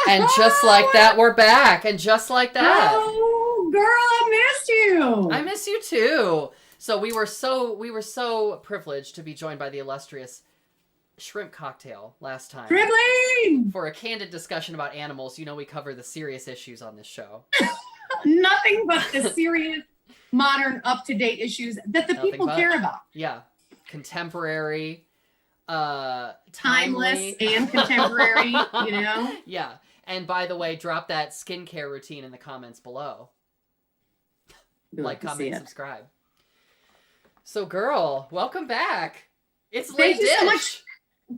And just like that, we're back. And just like that. Oh, girl, I missed I you. miss you too. So we were so privileged to be joined by the illustrious Shrimp Cocktail last time Dribbling. for a candid discussion about animals. You know we cover the serious issues on this show. Nothing but the serious, modern, up-to-date issues that the Nothing people but. care about. Yeah. Contemporary, Timeless timely. and contemporary, you know? Yeah. And by the way, drop that skincare routine in the comments below. We'd Like, love to see comment, it. subscribe. So, girl, welcome back. It's Thank late you so dish. much.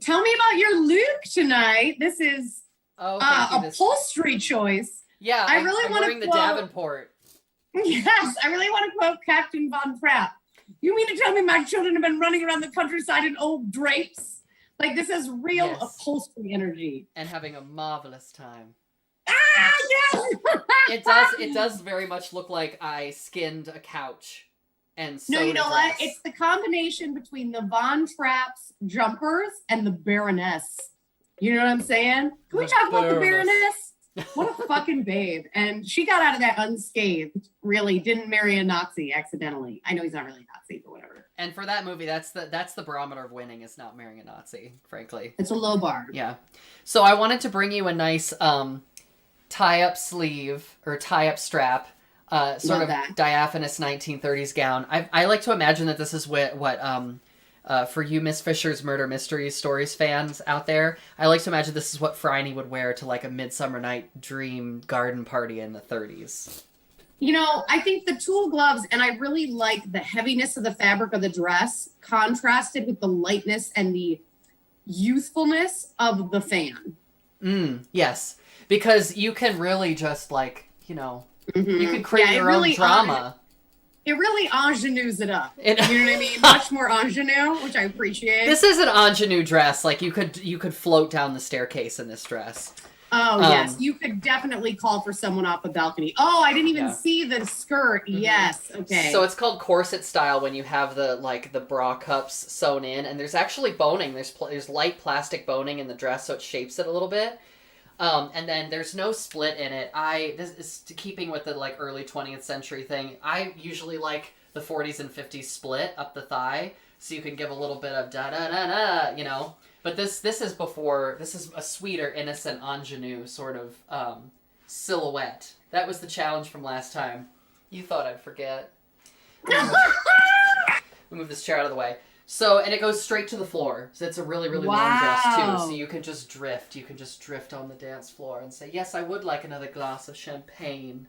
Tell me about your look tonight. This is Oh, thank you. This, upholstery choice. yeah, I really I'm wanna wearing the quote- Davenport. Yes, I really want to quote Captain Von Trapp. You mean to tell me my children have been running around the countryside in old drapes? Like, this is real Yes. upholstery energy. And having a marvelous time. Ah, yes! It does very much look like I skinned a couch and sewed No, you a know dress. what? It's the combination between the Von Trapp's jumpers and the Baroness. You know what I'm saying? Can we The talk about the Baroness. Baroness? What a fucking babe. And she got out of that unscathed, really. Didn't marry a Nazi accidentally. I know he's not really a Nazi, but whatever. And for that movie, that's the barometer of winning, is not marrying a Nazi, frankly. It's a low bar. Yeah. So I wanted to bring you a nice tie-up sleeve or tie-up strap, sort Love of that. diaphanous 1930s gown. I like to imagine that this is what for you Miss Fisher's Murder Mysteries stories fans out there, I like to imagine this is what Phryne would wear to like a Midsummer Night Dream garden party in the 30s. You know, I think the tulle gloves, and I really like the heaviness of the fabric of the dress contrasted with the lightness and the youthfulness of the fan. Yes. Because you can really just like, you can create Yeah, it your really own drama. It really ingenues it up. It- You know what I mean? Much more ingenue, which I appreciate. This is an ingenue dress. Like you could float down the staircase in this dress. Oh, yes. You could definitely call for someone off a balcony. Oh, I didn't even Yeah. see the skirt. Yes. Okay. So it's called corset style when you have the bra cups sewn in, and there's actually boning. There's light plastic boning in the dress, so it shapes it a little bit. And then there's no split in it. This is keeping with the like early 20th century thing. I usually like the 40s and 50s split up the thigh, so you can give a little bit of da da da da, you know. But this is a sweeter, innocent ingenue sort of silhouette. That was the challenge from last time. You thought I'd forget. We'll move this chair out of the way. So, and it goes straight to the floor. So it's a really, really long dress too. So you can just drift. You can just drift on the dance floor and say, yes, I would like another glass of champagne.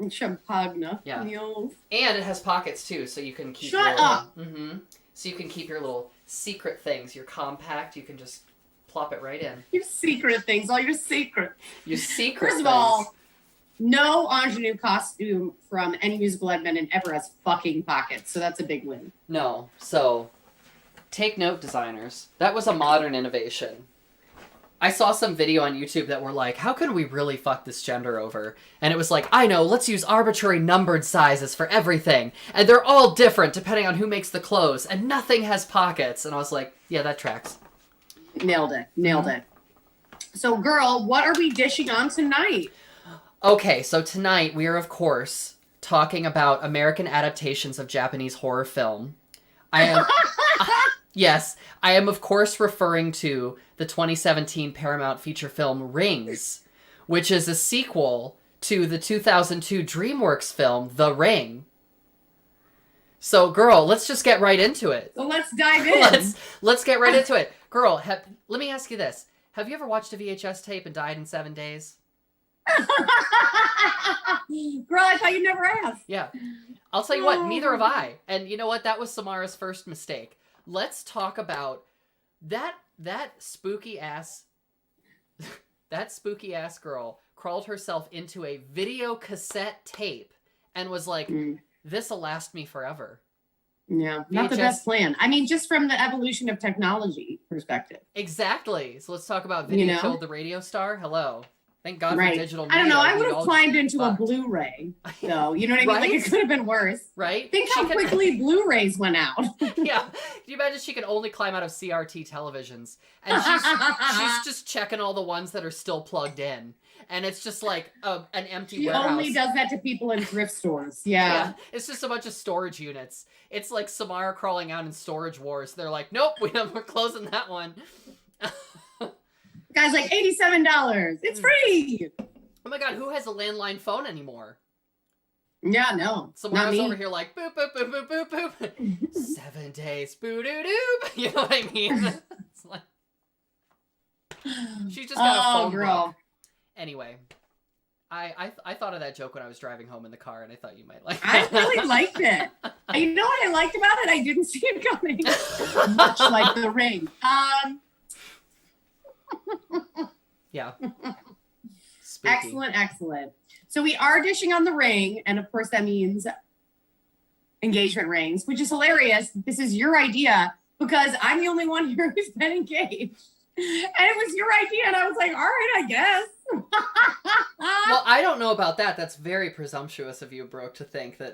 Champagne. Yeah. Mules. And it has pockets too, so you can keep Shut up! Mm-hmm. So you can keep your little secret things. Your compact, you can just plop it right in. Your secret things, all your secret. Your secret First of things. all, no ingenue costume from any musical I've been in ever has fucking pockets, so that's a big win. No. So, take note, designers. That was a modern innovation. I saw some video on YouTube that were like, how could we really fuck this gender over? And it was like, I know, let's use arbitrary numbered sizes for everything. And they're all different depending on who makes the clothes. And nothing has pockets. And I was like, yeah, that tracks. Nailed it. Nailed it. So, girl, what are we dishing on tonight? Okay, so tonight we are, of course, talking about American adaptations of Japanese horror film. Yes, I am, of course, referring to the 2017 Paramount feature film Rings, which is a sequel to the 2002 DreamWorks film The Ring. So, girl, let's just get right into it. So let's dive in. Let's get right into it. Girl, let me ask you this. Have you ever watched a VHS tape and died in 7 days? Girl, I thought you'd never ask. Yeah. I'll tell you what, neither have I. And you know what? That was Samara's first mistake. Let's talk about that spooky ass girl crawled herself into a video cassette tape and was like, this'll last me forever. Yeah, not the VHS best plan. I mean, just from the evolution of technology perspective. Exactly. So let's talk about Video You know? Killed the Radio Star. Hello. Thank God for Right. digital I media. don't know. I We'd would have all climbed just into a fucked. Blu-ray, though. You know what I mean? Right? Like, it could have been worse. Right? Think how quickly Blu-rays went out. Yeah. Can you imagine she can only climb out of CRT televisions? And she's just checking all the ones that are still plugged in. And it's just like an empty She warehouse. only does that to people in thrift stores. Yeah. It's just a bunch of storage units. It's like Samara crawling out in Storage Wars. They're like, nope, we're closing that one. Guy's like, $87. It's free. Oh my God, who has a landline phone anymore? Yeah, no. Samara's over here like, boop, boop, boop, boop, boop, boop. 7 days, boo-doo-doo. You know what I mean? It's like, she's just got a phone girl. book. Anyway, I thought of that joke when I was driving home in the car, and I thought you might like I it. really liked it. You know what I liked about it? I didn't see it coming. Much like The Ring. Yeah. Spooky. Excellent. So we are dishing on The Ring, and of course that means engagement rings, which is hilarious. This is your idea because I'm the only one here who's been engaged. And it was your idea, and I was like, all right, I guess. Well, I don't know about that. That's very presumptuous of you, Brooke, to think that.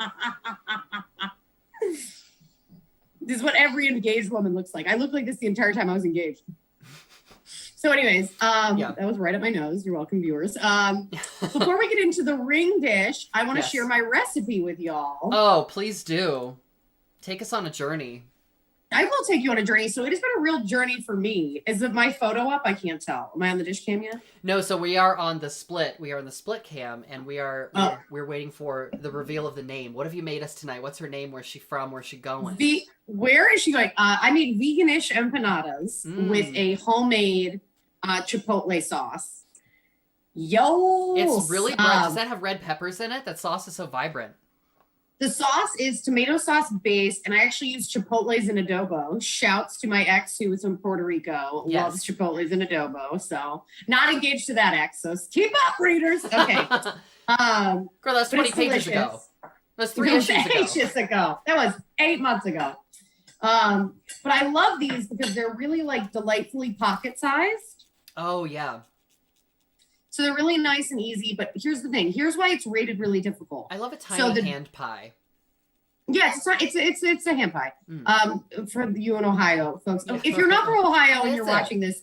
This is what every engaged woman looks like. I looked like this the entire time I was engaged. So anyways, that was right up my nose. You're welcome, viewers. Before we get into the ring dish, I want to share my recipe with y'all. Oh, please do. Take us on a journey. I will take you on a journey. So it has been a real journey for me. Is it my photo up? I can't tell. Am I on the dish cam yet? No, so we are on the split. We are on the split cam, and we're waiting for the reveal of the name. What have you made us tonight? What's her name? Where's she from? Where's she going? Where is she going? I made veganish empanadas with a homemade chipotle sauce. Yo! It's really bright. Does that have red peppers in it? That sauce is so vibrant. The sauce is tomato sauce based, and I actually use chipotles in adobo. Shouts to my ex who was from Puerto Rico. Yes. Loves chipotles in adobo. So not engaged to that ex. So keep up, readers. Okay. Girl, that's 20 pages ago. That's 3 issues ago. That was 8 months ago. But I love these because they're really like delightfully pocket sized. Oh yeah. So they're really nice and easy, but here's the thing. Here's why it's rated really difficult. I love a tiny hand pie. Yeah, it's a hand pie. For you in Ohio, folks. If you're not from Ohio and you're watching this,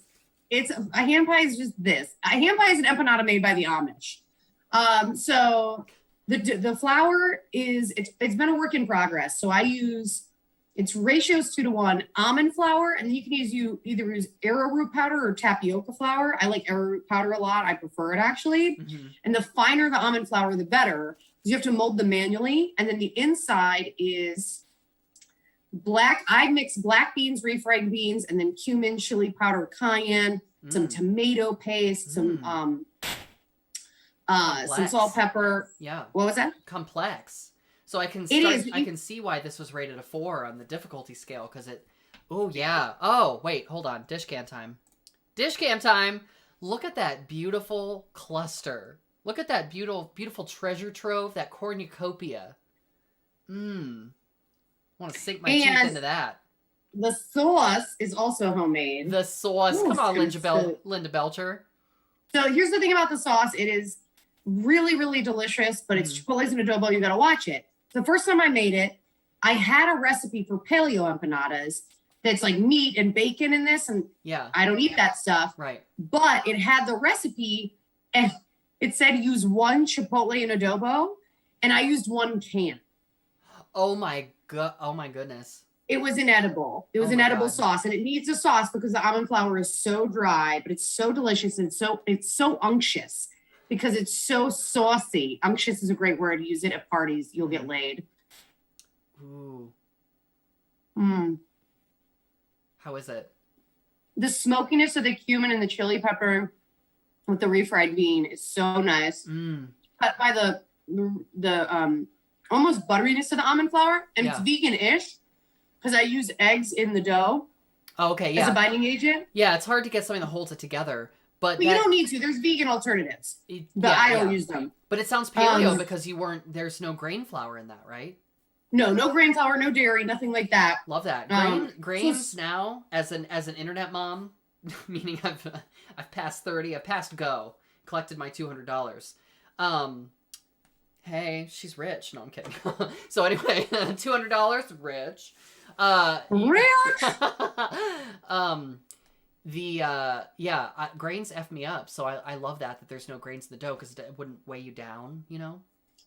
it's a hand pie is just this. A hand pie is an empanada made by the Amish. So the flour is it's been a work in progress. So I use it's ratios 2-to-1 almond flour, and then you can either use arrowroot powder or tapioca flour. I like arrowroot powder a lot. I prefer it actually. Mm-hmm. And the finer the almond flour, the better. You have to mold them manually, and then the inside is black. I mix black beans, refried beans, and then cumin, chili powder, cayenne, some tomato paste, some salt, pepper. Yeah. What was that? Complex. So I can see why this was rated a 4 on the difficulty scale because it. Oh yeah. Oh wait, hold on. Dish cam time. Dish cam time. Look at that beautiful cluster. Look at that beautiful treasure trove. That cornucopia. I want to sink my teeth into that. The sauce is also homemade. The sauce. Ooh, come on, Linda Belcher. So here's the thing about the sauce. It is really, really delicious, but it's chipotles and adobo. You got to watch it. The first time I made it, I had a recipe for paleo empanadas that's like meat and bacon in this, and I don't eat that stuff. Right. But it had the recipe, and it said use 1 chipotle and adobo, and I used 1 can. Oh my goodness. It was inedible. It was an edible sauce, and it needs a sauce because the almond flour is so dry, but it's so delicious and it's so unctuous. Because it's so saucy. Unctuous is a great word. Use it at parties. You'll get laid. Ooh. How is it? The smokiness of the cumin and the chili pepper with the refried bean is so nice. Cut by the almost butteriness of the almond flour. And it's vegan-ish because I use eggs in the dough. Oh, okay, yeah. As a binding agent. Yeah, it's hard to get something that holds it together. But you don't need to. There's vegan alternatives, but I don't use them. But it sounds paleo because there's no grain flour in that, right? No grain flour, no dairy, nothing like that. Love that. Grains now, as an internet mom, meaning I've passed 30, I've passed go. collected my $200. Hey, she's rich. No, I'm kidding. So anyway, $200, rich. Grains F me up. So I love that there's no grains in the dough because it wouldn't weigh you down, you know?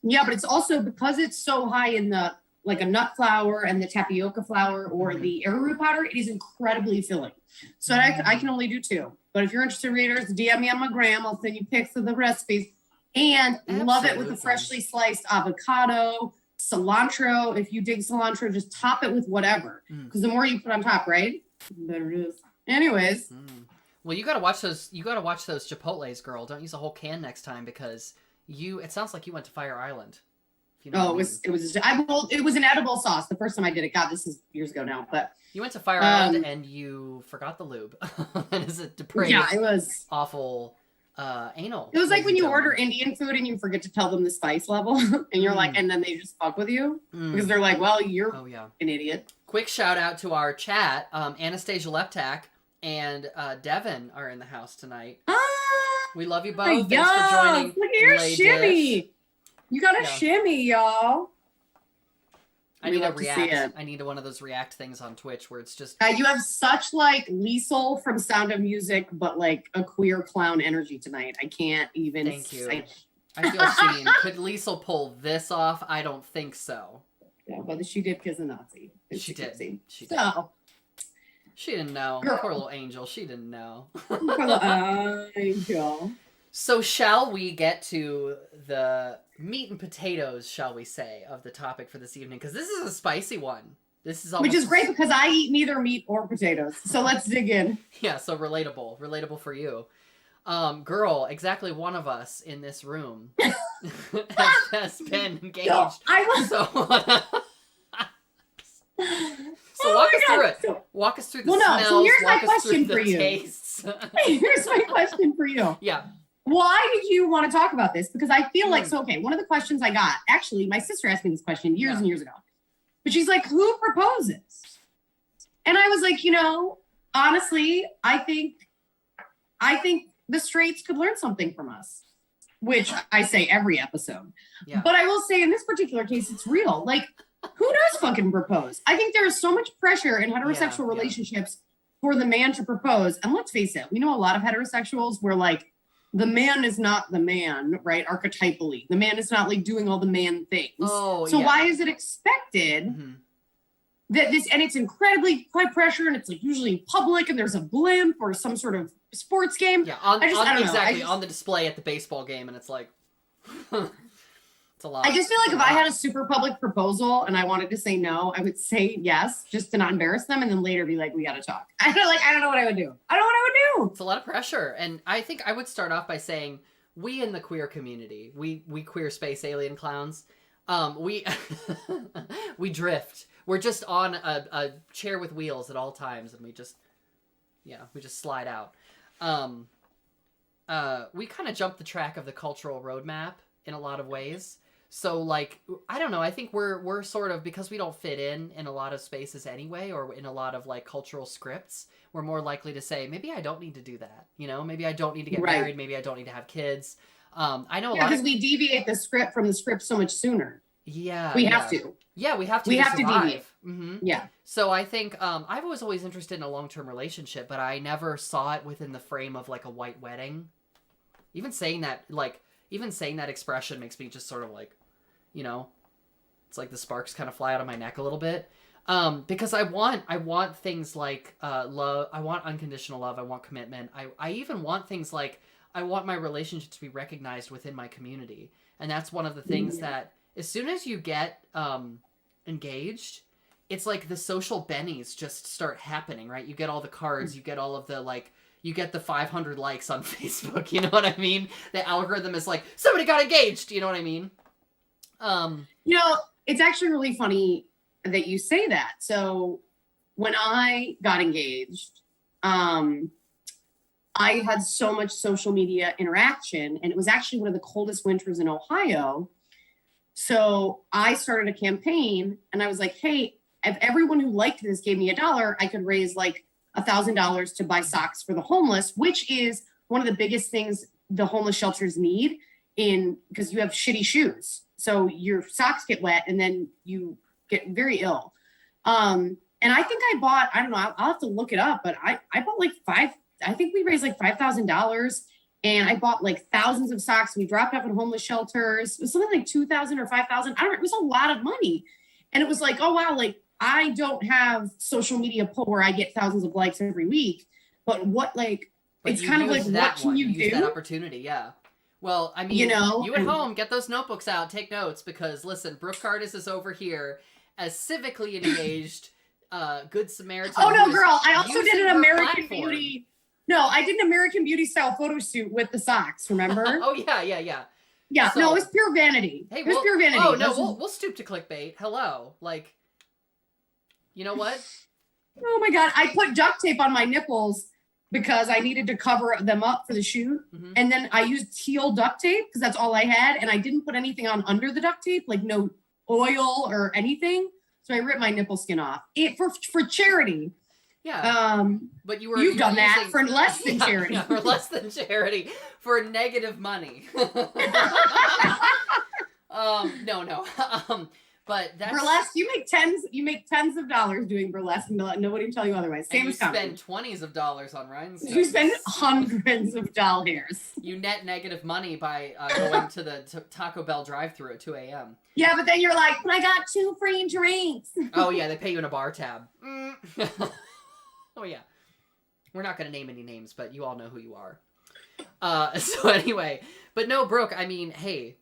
Yeah, but it's also because it's so high in the, like a nut flour and the tapioca flour or the arrowroot powder, it is incredibly filling. So I can only do 2. But if you're interested, readers, DM me on my gram. I'll send you pics of the recipes. And love it with the freshly sliced avocado, cilantro. If you dig cilantro, just top it with whatever. Because the more you put on top, right? The better it is. Anyways. Well, you gotta watch those Chipotles, girl. Don't use a whole can next time because it sounds like you went to Fire Island. You know it was an edible sauce the first time I did it. God, this is years ago now, but you went to Fire Island and you forgot the lube. And is it depraved? Yeah, it was awful. Anal. It was like when you order Indian food and you forget to tell them the spice level, and you're like, and then they just fuck with you because they're like, well, you're an idiot. Quick shout out to our chat. Anastasia Leptak and Devin are in the house tonight. We love you both. Thanks for joining. Look at your shimmy. You got a shimmy, y'all. I need to react. I need one of those react things on Twitch where it's just... you have such like Liesel from Sound of Music, but like a queer clown energy tonight. I can't even... Thank you. I feel seen. Could Liesel pull this off? I don't think so. Yeah, but she did because of Nazi. She did. She didn't know. Girl. Poor little angel. She didn't know. Poor little angel. So shall we get to the meat and potatoes, shall we say, of the topic for this evening? Because this is a spicy one. Which is great because I eat neither meat or potatoes. So let's dig in. Yeah, so relatable for you. Girl, exactly one of us in this room has been engaged. No, So walk us through it. Walk us through the smells. So here's my question for you. Tastes. Here's my question for you. Yeah. Why did you want to talk about this? Because I feel like, one of the questions I got, actually, my sister asked me this question years and years ago. But she's like, who proposes? And I was like, honestly, I think the straights could learn something from us, which I say every episode. Yeah. But I will say in this particular case, it's real. Like, who does fucking propose? I think there is so much pressure in heterosexual relationships for the man to propose. And let's face it, we know a lot of heterosexuals where like, the man is not the man, right? Archetypally. The man is not like doing all the man things. So why is it expected that and it's incredibly high pressure and it's like usually in public and there's a blimp or some sort of sports game. Yeah, on the display at the baseball game and it's like, it's a lot. I just feel like if I had a super public proposal and I wanted to say no, I would say yes just to not embarrass them and then later be like, we got to talk. I don't know what I would do. It's a lot of pressure. And I think I would start off by saying we in the queer community, we queer space alien clowns, we drift. We're just on a chair with wheels at all times and we just slide out. We kind of jump the track of the cultural roadmap in a lot of ways. So like, I don't know, I think we're sort of, because we don't fit in a lot of spaces anyway, or in a lot of like cultural scripts, we're more likely to say, maybe I don't need to do that. Maybe I don't need to get married. Maybe I don't need to have kids. I know a lot because we deviate the script from the script so much sooner. Yeah. We have to. Yeah, we have to. We have to deviate. Mm-hmm. Yeah. So I think I was always interested in a long-term relationship, but I never saw it within the frame of like a white wedding. Even saying that expression makes me just sort of like, it's like the sparks kind of fly out of my neck a little bit. Because I want things like love. I want unconditional love. I want commitment. I even want things like I want my relationship to be recognized within my community. And that's one of the things that as soon as you get engaged, it's like the social bennies just start happening, right? You get all the cards, you get all of the like, you get the 500 likes on Facebook, you know what I mean? The algorithm is like, somebody got engaged, you know what I mean? It's actually really funny that you say that. So when I got engaged, I had so much social media interaction and it was actually one of the coldest winters in Ohio. So I started a campaign and I was like, hey, if everyone who liked this gave me $1, I could raise like $1,000 to buy socks for the homeless, which is one of the biggest things the homeless shelters need because you have shitty shoes. So your socks get wet and then you get very ill. And I think I bought, I don't know, I'll have to look it up, but I bought like I think we raised like $5,000 and I bought like thousands of socks. We dropped off at homeless shelters. It was something like 2,000 or 5,000. I don't know. It was a lot of money. And it was like, oh, wow, like I don't have social media pull where I get thousands of likes every week, but what, like, But it's kind of like, what can you do? Use that opportunity, yeah. Well, I mean, you at home, get those notebooks out, take notes, because listen, Brooke Cardis is over here as civically engaged, Good Samaritan. Oh no, girl! I also did an American Beauty. No, I did an American Beauty style photo shoot with the socks. Remember? Oh yeah. Yeah. So, no, it was pure vanity. Hey, it was pure vanity. Oh no, we'll stoop to clickbait. Hello, like, you know what? Oh my god! I put duct tape on my nipples because I needed to cover them up for the shoot. Mm-hmm. And then I used teal duct tape because that's all I had. And I didn't put anything on under the duct tape, like no oil or anything. So I ripped my nipple skin off for charity. Yeah. But you've done that for less than charity. Yeah, for less than charity. For negative money. No. But that's burlesque. You make tens of dollars doing burlesque, and nobody will tell you otherwise. Same as comedy. You spend $20s of dollars on rhinestones. You spend hundreds of dollars. You net negative money by going to the Taco Bell drive-thru at 2 a.m. Yeah, but then you're like, but I got 2 free drinks. Oh yeah, they pay you in a bar tab. Oh yeah, we're not gonna name any names, but you all know who you are. So anyway, but no, Brooke. I mean, hey.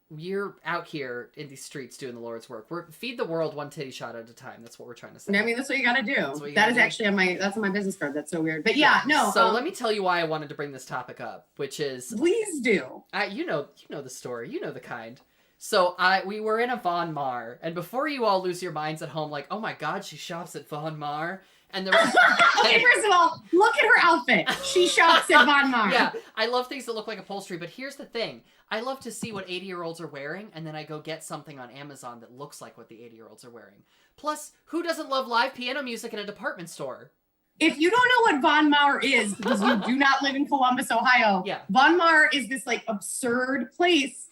You're out here in these streets doing the Lord's work. Feed the world one titty shot at a time. That's what we're trying to say. I mean, that's what you got to do. That is actually on my business card. That's so weird. But yeah, no. So let me tell you why I wanted to bring this topic up, which is please do. You know the story. You know the kind. So we were in a Von Mar, and before you all lose your minds at home, like, oh my God, she shops at Von Mar. And there was, okay, first of all, look at her outfit. She shops at Von Mar. Yeah, I love things that look like upholstery, but here's the thing. I love to see what 80-year-olds are wearing, and then I go get something on Amazon that looks like what the 80-year-olds are wearing. Plus, who doesn't love live piano music in a department store? If you don't know what Von Mar is, because you do not live in Columbus, Ohio, yeah. Von Mar is this like absurd place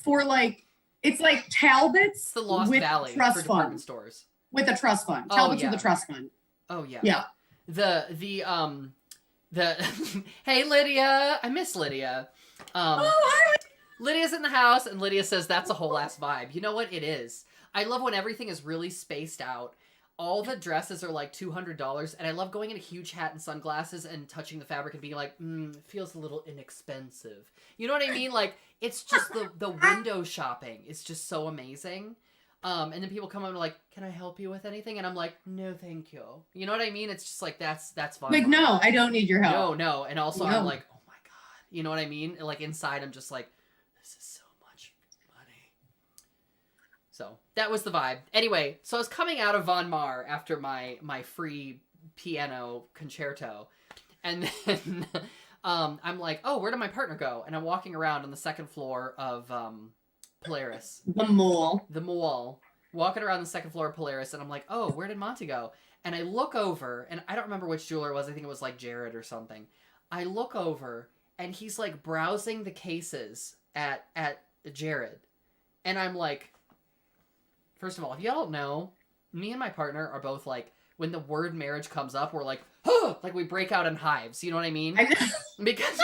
for like, it's like Talbot's it's the Lost with Valley trust for department fund. Stores. With a trust fund. Talbot's with a trust fund. Oh yeah. Yeah. The hey Lydia, I miss Lydia. Hi. Lydia's in the house, and Lydia says that's a whole ass vibe. You know what? It is. I love when everything is really spaced out. All the dresses are like $200, and I love going in a huge hat and sunglasses and touching the fabric and being like, it feels a little inexpensive. You know what I mean? Like, it's just the window shopping is just so amazing. And then people come up and are like, can I help you with anything? And I'm like, no, thank you. You know what I mean? It's just like, that's fun. Like, no, I don't need your help. No. And also I'm like, oh my God. You know what I mean? And like inside, I'm just like, this is so much money. So that was the vibe. Anyway, so I was coming out of Von Mar after my free piano concerto. And then I'm like, oh, where did my partner go? And I'm walking around on the second floor of Polaris. The mall. Walking around the second floor of Polaris, and I'm like, oh, where did Monty go? And I look over, and I don't remember which jeweler it was. I think it was like Jared or something. I look over, and he's like browsing the cases at Jared. And I'm like, first of all, if y'all don't know, me and my partner are both like, when the word marriage comes up, we're like, oh, like we break out in hives. You know what I mean? Because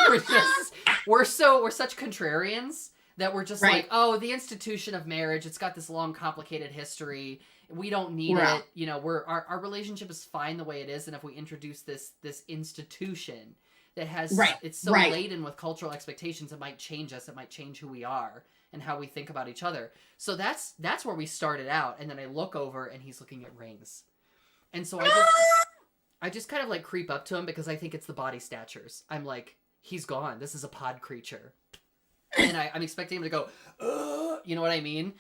we're such contrarians. That we're just like, oh, the institution of marriage, it's got this long, complicated history. We don't need it. You know, our relationship is fine the way it is. And if we introduce this institution that has, it's so laden with cultural expectations, it might change us. It might change who we are and how we think about each other. So that's where we started out. And then I look over and he's looking at rings. And so I just kind of like creep up to him because I think it's the body statures. I'm like, he's gone. This is a pod creature. And I'm expecting him to go, you know what I mean?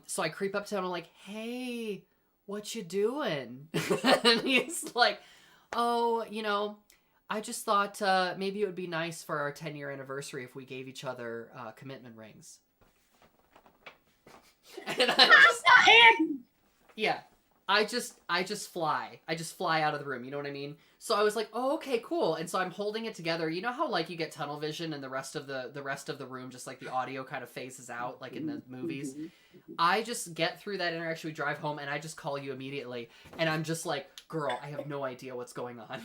So I creep up to him. I'm like, hey, what you doing? And he's like, oh, you know, I just thought maybe it would be nice for our 10-year anniversary if we gave each other commitment rings. And I'm just, yeah. I just fly out of the room. You know what I mean? So I was like, oh, okay, cool. And so I'm holding it together. You know how like you get tunnel vision and the rest of the room, just like the audio kind of phases out, like in the movies. I just get through that interaction. We drive home and I just call you immediately. And I'm just like, girl, I have no idea what's going on.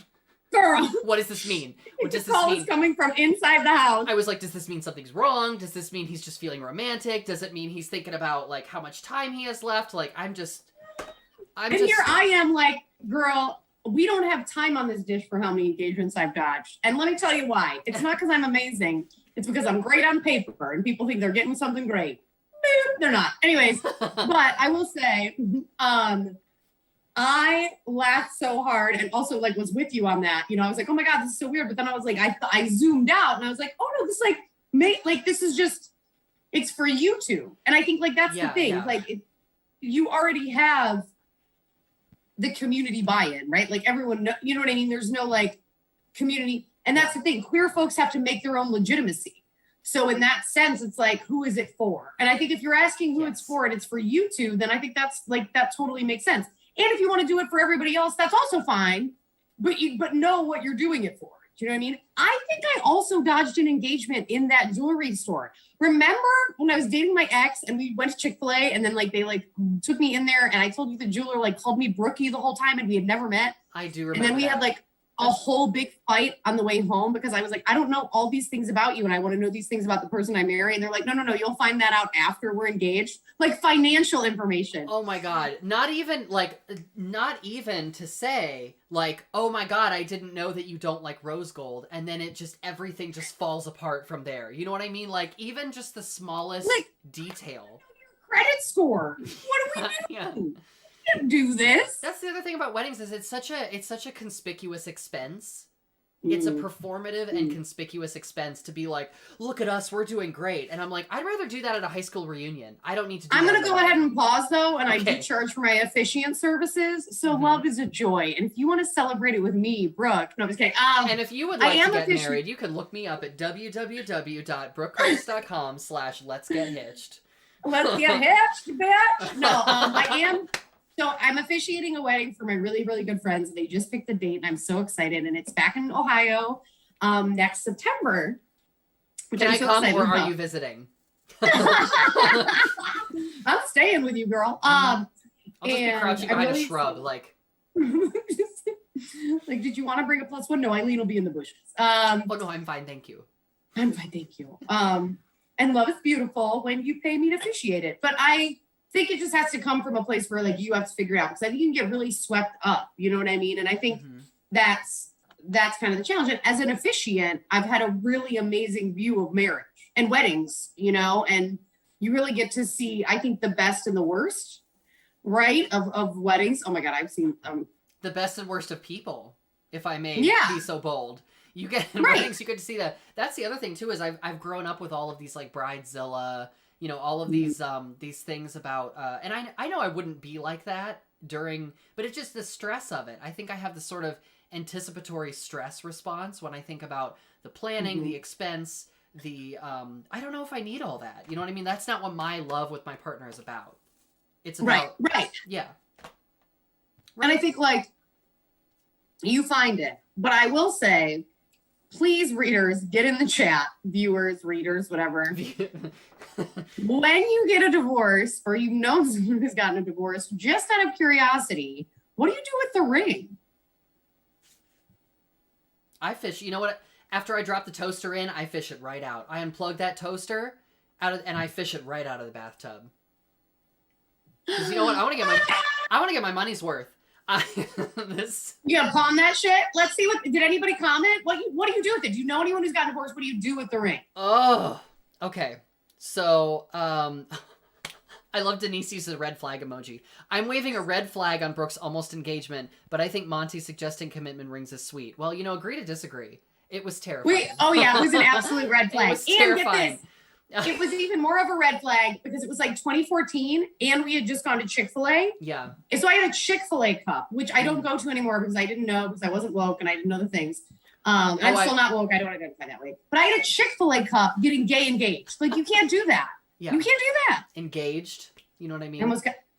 Girl, what does this mean? What does this this call mean? is coming from inside the house. I was like, does this mean something's wrong? Does this mean he's just feeling romantic? Does it mean he's thinking about like how much time he has left? Like Here I am like, girl, we don't have time on this dish for how many engagements I've dodged. And let me tell you why. It's not because I'm amazing. It's because I'm great on paper and people think they're getting something great. They're not. Anyways, but I will say, I laughed so hard and also like was with you on that. You know, I was like, oh my God, this is so weird. But then I was like, I zoomed out and I was like, oh no, this this is just, it's for you two. And I think like, that's the thing. Yeah. Like you already have the community buy-in, right? Like everyone, you know what I mean? There's no like community. And that's the thing. Queer folks have to make their own legitimacy. So in that sense, it's like, who is it for? And I think if you're asking who it's for and it's for you two, then I think that's like, that totally makes sense. And if you want to do it for everybody else, that's also fine. But know what you're doing it for. Do you know what I mean? I think I also dodged an engagement in that jewelry store. Remember when I was dating my ex and we went to Chick-fil-A and then like they like took me in there and I told you the jeweler like called me Brookie the whole time and we had never met. I do remember. And then we had like a whole big fight on the way home because I was like, I don't know all these things about you and I want to know these things about the person I marry. And they're like, no, you'll find that out after we're engaged. Like financial information. Oh my God. Not even to say like, oh my God, I didn't know that you don't like rose gold. And then everything just falls apart from there. You know what I mean? Like even just the smallest detail. Credit score. What do we do? Yeah. Do this. That's the other thing about weddings is it's such a conspicuous expense. It's a performative and conspicuous expense to be like, look at us, we're doing great. And I'm like, I'd rather do that at a high school reunion. I don't need to do I'm that. going to go ahead and pause though. And I do charge for my officiant services. So love is a joy. And if you want to celebrate it with me, Brooke, no, I'm just kidding. And if you would like to get married, you can look me up at www.brookecurtis.com/let's get hitched. Let's get hitched, bitch. No, I am. So I'm officiating a wedding for my really, really good friends. They just picked the date and I'm so excited. And it's back in Ohio next September. Which Can I come or are you visiting? I'm staying with you, girl. I'll just be crouching behind a shrub. Like, did you want to bring a +1? No, Eileen will be in the bushes. Oh no, I'm fine. Thank you. I'm fine. Thank you. And love is beautiful when you pay me to officiate it. But I think it just has to come from a place where like you have to figure it out because I think you can get really swept up, you know what I mean? And I think that's kind of the challenge. And as an officiant, I've had a really amazing view of marriage and weddings, you know, and you really get to see, I think, the best and the worst, right? Of weddings. Oh my God, I've seen the best and worst of people, if I may be so bold. You get in weddings, you get to see that. That's the other thing too, is I've grown up with all of these like Bridezilla, you know, all of these things about and I know I wouldn't be like that but it's just the stress of it. I think I have this sort of anticipatory stress response when I think about the planning, the expense, the I don't know if I need all that. You know what I mean? That's not what my love with my partner is about. It's about right. Yeah. And I think like you find it. But I will say, please, readers, get in the chat. Viewers, readers, whatever. When you get a divorce or you know someone who's gotten a divorce, just out of curiosity, what do you do with the ring? I fish. You know what? After I drop the toaster in, I fish it right out. I unplug that toaster and I fish it right out of the bathtub. Because you know what? I want to get my money's worth. You gonna pawn that shit? Let's see did anybody comment? What do you do with it? Do you know anyone who's gotten divorced? What do you do with the ring? Oh, okay. So, I love Denise uses a red flag emoji. I'm waving a red flag on Brooke's almost engagement, but I think Monty suggesting commitment rings is sweet. Well, you know, agree to disagree. It was terrifying. It was an absolute red flag. It was terrifying. Get this, it was even more of a red flag because it was like 2014 and we had just gone to Chick-fil-A. Yeah. And so I had a Chick-fil-A cup, which I don't go to anymore because I didn't know, because I wasn't woke and I didn't know the things. I'm still not woke. I don't identify that way. But I had a Chick-fil-A cup getting gay engaged. Like, you can't do that. Yeah. You can't do that. Engaged. You know what I mean?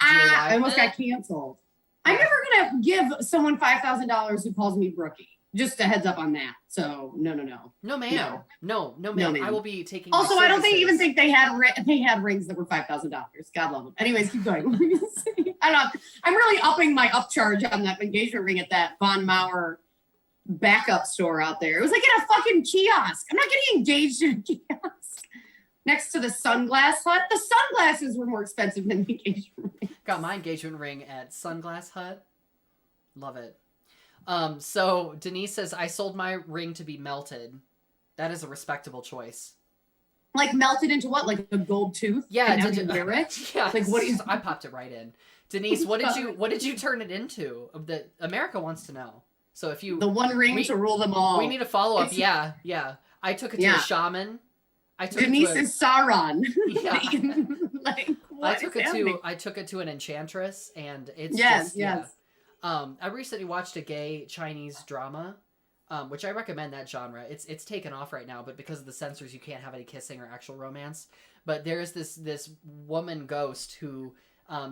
I almost got canceled. I'm never gonna give someone $5,000 who calls me Brookie. Just a heads up on that. So no. No, ma'am. No, ma'am. I will be taking. Also, I don't even think they had rings that were $5,000. God love them. Anyways, keep going. I don't know. I'm really upping my upcharge on that engagement ring at that Von Mauer backup store out there. It was like in a fucking kiosk. I'm not getting engaged in a kiosk. Next to the Sunglass Hut. The sunglasses were more expensive than the engagement ring. Got my engagement ring at Sunglass Hut. Love it. So Denise says, I sold my ring to be melted. That is a respectable choice. Like melted into what? Like a gold tooth? Yeah. Did you wear it? Yeah. Like what? I popped it right in. Denise, what did you turn it into? America wants to know. So if you the one ring to rule them all. We need a follow up. Yeah. I took it to a shaman. Denise is Sauron. Yeah. Like, I took it to an enchantress, and it's yes. Yeah. I recently watched a gay Chinese drama, which I recommend that genre. It's taken off right now, but because of the censors, you can't have any kissing or actual romance. But there's this woman ghost who,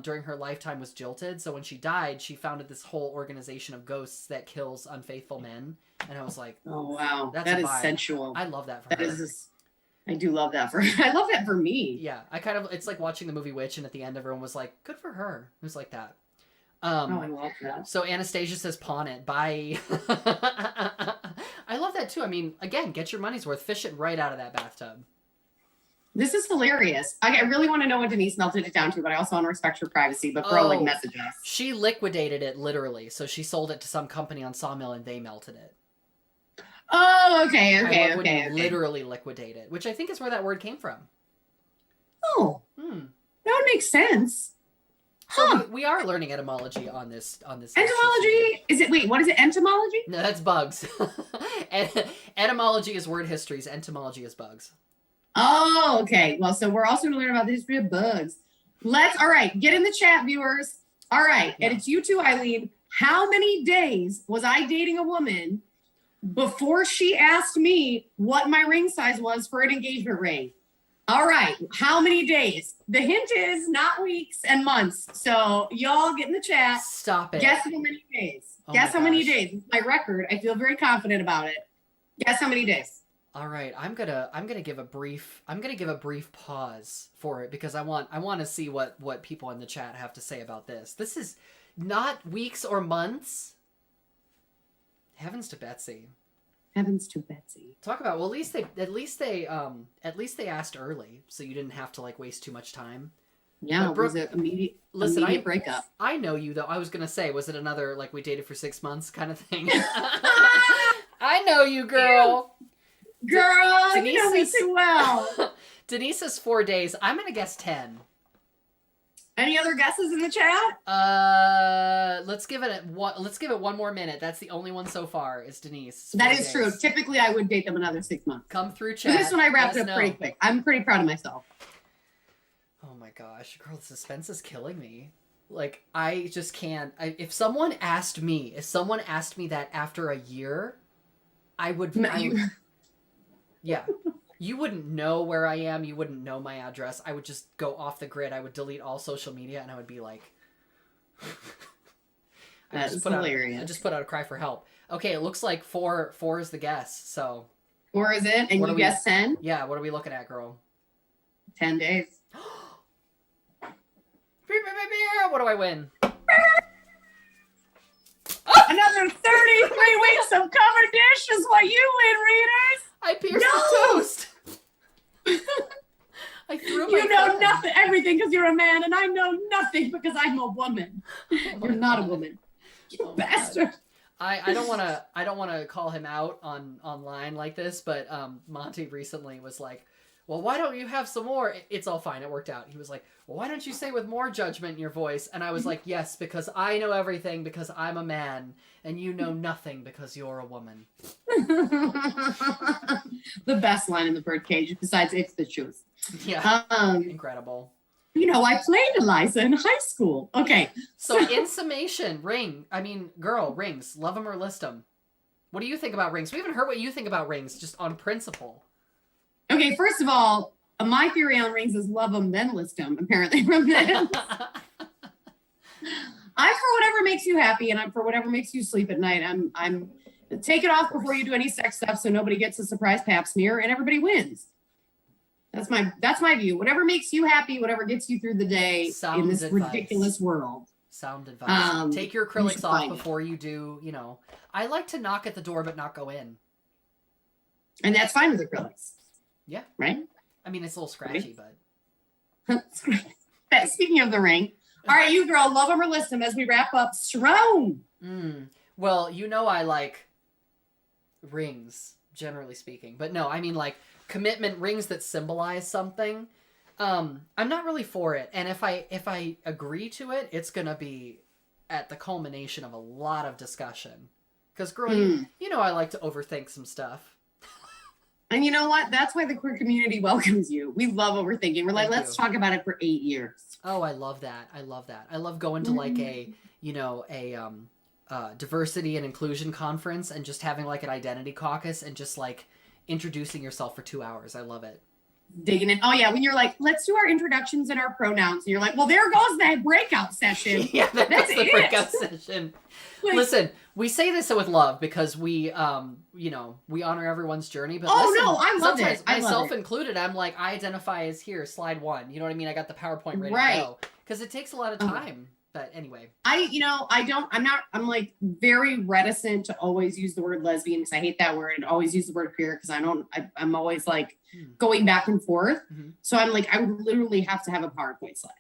during her lifetime, was jilted. So when she died, she founded this whole organization of ghosts that kills unfaithful men. And I was like, oh wow, that is sensual. I love that for her. I do love that for her. I love that for me. Yeah, it's like watching the movie Witch, and at the end, everyone was like, "Good for her." It was like that. I love that. So Anastasia says, "Pawn it." Bye. I love that too. I mean, again, get your money's worth. Fish it right out of that bathtub. This is hilarious. I really want to know what Denise melted it down to, but I also want to respect her privacy. But girl, like, message us. She liquidated it literally. So she sold it to some company on Sawmill, and they melted it. Oh, okay. Literally liquidate it, which I think is where that word came from. Oh, that would make sense. So we are learning etymology on this. Entomology? Is it? Wait, what is it? Entomology? No, that's bugs. Etymology is word histories. Entomology is bugs. Oh, okay. Well, so we're also going to learn about the history of bugs. All right, get in the chat, viewers. All right, and it's you too, Eileen. How many days was I dating a woman before she asked me what my ring size was for an engagement ring? All right, how many days? The hint is not weeks and months. So y'all get in the chat. Stop it. Guess how many days. Guess how many days. It's my record. I feel very confident about it. Guess how many days. All right, I'm gonna give a brief pause for it because I want to see what people in the chat have to say about this. This is not weeks or months. Heavens to Betsy. Heavens to Betsy. Talk about, well, at least they asked early, so you didn't have to like waste too much time. Yeah, Brooke, was it immediate breakup? I know you though. I was gonna say, was it another like we dated for 6 months kind of thing? I know you, girl. Girl, you know me too well. Denise says 4 days. I'm gonna guess 10. Any other guesses in the chat? Let's give it one more minute. That's the only one so far. Is Denise? That is true. Typically, I would date them another 6 months. Come through chat. But this one I wrapped up pretty quick. I'm pretty proud of myself. Oh my gosh, girl, the suspense is killing me. Like, I just can't. If someone asked me that after a year, I would. Yeah. You wouldn't know where I am. You wouldn't know my address. I would just go off the grid. I would delete all social media, and I would be like... That's hilarious. I just put out a cry for help. Okay, it looks like four is the guess, so... 4 is it? And you guessed 10? Yeah, what are we looking at, girl? 10 days. What do I win? Another 33 weeks of covered dish is what you win, readers! I pierced the toast! I threw my You know nothing, everything because you're a man, and I know nothing because I'm a woman. You're not a woman. You bastard. I don't want to call him out online like this, but Monty recently was like, well, why don't you have some more? It's all fine. It worked out. He was like, well, why don't you say with more judgment in your voice? And I was like, yes, because I know everything because I'm a man and you know nothing because you're a woman. The best line in the birdcage besides it's the truth. Yeah. Incredible. You know, I played Eliza in high school. Okay. So in summation, rings, love them or list them. What do you think about rings? We haven't heard what you think about rings, just on principle. Okay, first of all, my theory on rings is love them, then list them, apparently, from this. I'm for whatever makes you happy, and I'm for whatever makes you sleep at night. I'm take it off before you do any sex stuff, so nobody gets a surprise pap smear, and everybody wins. That's my view. Whatever makes you happy, whatever gets you through the day in this ridiculous world. Sound advice. Take your acrylics off before you do. I like to knock at the door but not go in. And that's fine with acrylics. Yeah. Right? I mean, it's a little scratchy, but. Speaking of the ring. All right, you girl, love them or list them as we wrap up. Strong. Well, I like rings, generally speaking. But no, I mean like commitment rings that symbolize something. I'm not really for it. And if I agree to it, it's going to be at the culmination of a lot of discussion. Because girl, I like to overthink some stuff. And you know what? That's why the queer community welcomes you. We love overthinking. We're like, let's talk about it for 8 years. Oh, I love that. I love going to like a diversity and inclusion conference and just having like an identity caucus and just like introducing yourself for 2 hours. I love it. Digging in. Oh yeah, when you're like, let's do our introductions and our pronouns, and you're like, well, there goes that breakout session. Yeah, that's the breakout session. Like, listen, we say this with love because we honor everyone's journey. But I love it. Myself included, I'm like, I identify as here, slide 1. You know what I mean? I got the PowerPoint ready to go because it takes a lot of time. But anyway, I'm like very reticent to always use the word lesbian because I hate that word, and always use the word queer because I'm always like going back and forth. So I'm like, I would literally have to have a PowerPoint slide.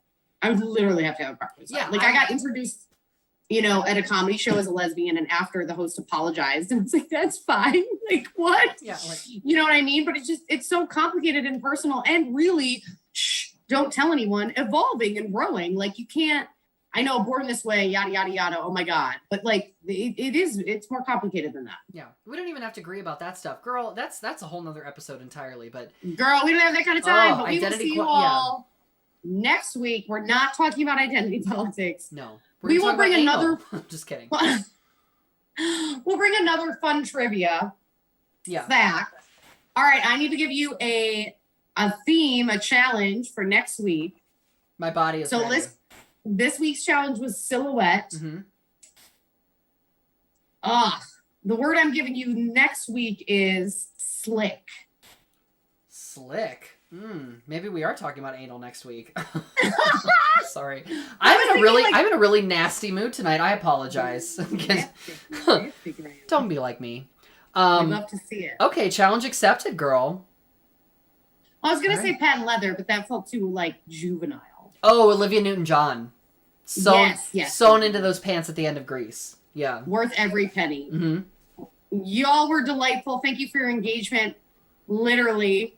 Yeah. Like I got introduced, at a comedy show as a lesbian, and after the host apologized and was like, that's fine. Like what? Yeah. You know what I mean? But it's so complicated and personal and really, don't tell anyone, evolving and growing. Like you can't, I know, born this way, yada, yada, yada. Oh my God. But like, it's more complicated than that. Yeah. We don't even have to agree about that stuff. Girl, that's a whole nother episode entirely, but. Girl, we don't have that kind of time, but we will see you all next week. We're not talking about identity politics. No. We will bring another. Just kidding. We'll bring another fun trivia. Yeah. Fact. All right. I need to give you a theme, a challenge for next week. My body is ready. This week's challenge was silhouette. The word I'm giving you next week is slick. Slick. Maybe we are talking about anal next week. Sorry. I'm in a really nasty mood tonight. I apologize. Don't be like me. I'd love to see it. Okay, challenge accepted, girl. I was gonna say patent leather, but that felt too like juvenile. Oh, Olivia Newton-John. Yes. Sewn into those pants at the end of Grease. Yeah. Worth every penny. Y'all were delightful. Thank you for your engagement. Literally,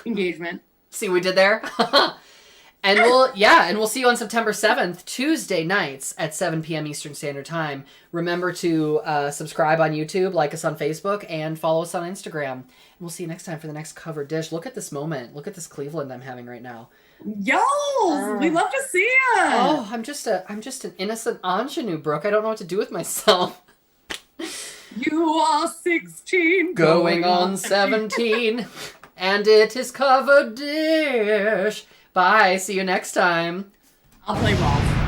engagement. See what we did there? And we'll see you on September 7th, Tuesday nights at 7 p.m. Eastern Standard Time. Remember to subscribe on YouTube, like us on Facebook, and follow us on Instagram. And we'll see you next time for the next covered dish. Look at this moment. Look at this Cleveland I'm having right now. Yo, we love to see it. Oh, I'm just an innocent ingenue, Brooke. I don't know what to do with myself. You are 16, going on 17, and it is covered dish. Bye. See you next time. I'll play ball.